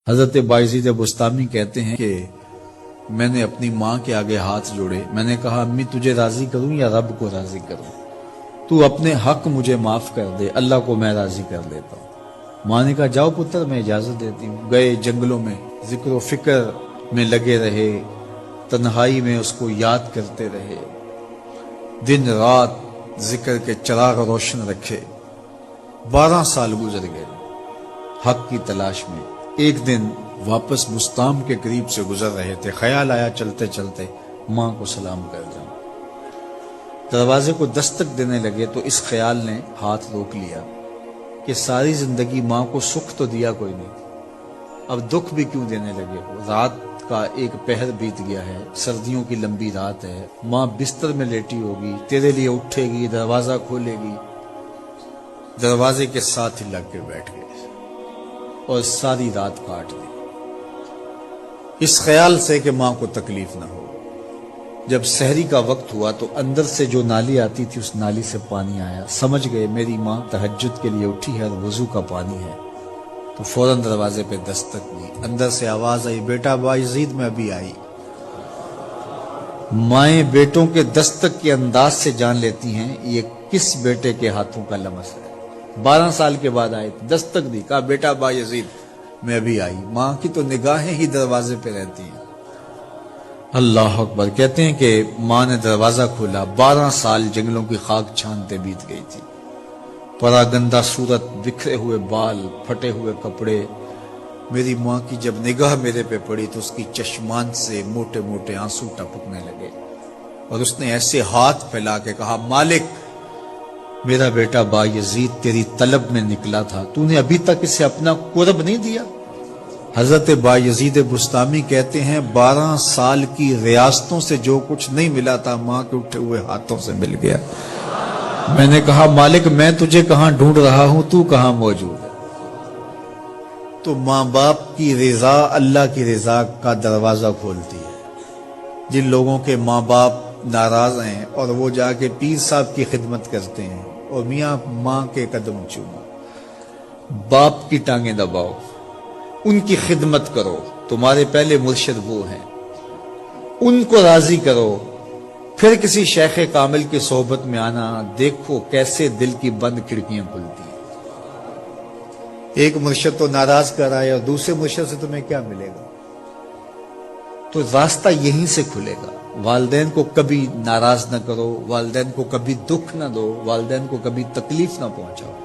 حضرت بایزید بستامی کہتے ہیں کہ میں نے اپنی ماں کے آگے ہاتھ جوڑے، میں نے کہا امی تجھے راضی کروں یا رب کو راضی کروں؟ تو اپنے حق مجھے معاف کر دے، اللہ کو میں راضی کر لیتا ہوں۔ ماں نے کہا جاؤ پتر میں اجازت دیتی ہوں۔ گئے جنگلوں میں ذکر و فکر میں لگے رہے، تنہائی میں اس کو یاد کرتے رہے، دن رات ذکر کے چراغ روشن رکھے۔ 12 سال گزر گئے حق کی تلاش میں۔ ایک دن واپس بستام کے قریب سے گزر رہے تھے، خیال آیا چلتے چلتے ماں کو سلام کر جاؤں۔ دروازے کو دستک دینے لگے تو اس خیال نے ہاتھ روک لیا کہ ساری زندگی ماں کو سکھ تو دیا کوئی نہیں، اب دکھ بھی کیوں دینے لگے ہو؟ رات کا ایک پہر بیت گیا ہے، سردیوں کی لمبی رات ہے، ماں بستر میں لیٹی ہوگی، تیرے لیے اٹھے گی، دروازہ کھولے گی۔ دروازے کے ساتھ ہی لگ کے بیٹھ گئے اور ساری رات کاٹ دی، اس خیال سے کہ ماں کو تکلیف نہ ہو۔ جب سحری کا وقت ہوا تو اندر سے جو نالی آتی تھی اس نالی سے پانی آیا، سمجھ گئے میری ماں تہجد کے لیے اٹھی ہے اور وضو کا پانی ہے، تو فوراً دروازے پہ دستک دی۔ اندر سے آواز آئی بیٹا بایزید میں ابھی آئی۔ مائیں بیٹوں کے دستک کے انداز سے جان لیتی ہیں یہ کس بیٹے کے ہاتھوں کا لمس ہے۔ 12 سال کے بعد آئے، دستک دی، کہا بیٹا بایزید میں ابھی آئی۔ ماں کی تو نگاہیں ہی دروازے پہ رہتی ہیں۔ اللہ اکبر۔ کہتے ہیں کہ ماں نے دروازہ کھولا، 12 سال جنگلوں کی خاک چھانتے بیت گئی تھی، پراگندہ صورت، بکھرے ہوئے بال، پھٹے ہوئے کپڑے۔ میری ماں کی جب نگاہ میرے پہ پڑی تو اس کی چشمان سے موٹے موٹے آنسو ٹپکنے لگے، اور اس نے ایسے ہاتھ پھیلا کے کہا مالک میرا بیٹا بایزید تیری طلب میں نکلا تھا، تو نے ابھی تک اسے اپنا قرب نہیں دیا۔ حضرت بایزید بستامی کہتے ہیں 12 سال کی ریاستوں سے جو کچھ نہیں ملا تھا ماں کے اٹھے ہوئے ہاتھوں سے مل گیا۔ میں نے کہا مالک میں تجھے کہاں ڈھونڈ رہا ہوں، تو کہاں موجود ہے؟ تو ماں باپ کی رضا اللہ کی رضا کا دروازہ کھولتی ہے۔ جن لوگوں کے ماں باپ ناراض ہیں اور وہ جا کے پیر صاحب کی خدمت کرتے ہیں اور میاں ماں کے قدم چومو، باپ کی ٹانگیں دباؤ، ان کی خدمت کرو، تمہارے پہلے مرشد وہ ہیں، ان کو راضی کرو، پھر کسی شیخ کامل کی صحبت میں آنا، دیکھو کیسے دل کی بند کھڑکیاں کھلتی ہیں۔ ایک مرشد تو ناراض کر آئے اور دوسرے مرشد سے تمہیں کیا ملے گا؟ تو راستہ یہیں سے کھلے گا۔ والدین کو کبھی ناراض نہ کرو، والدین کو کبھی دکھ نہ دو، والدین کو کبھی تکلیف نہ پہنچاؤ۔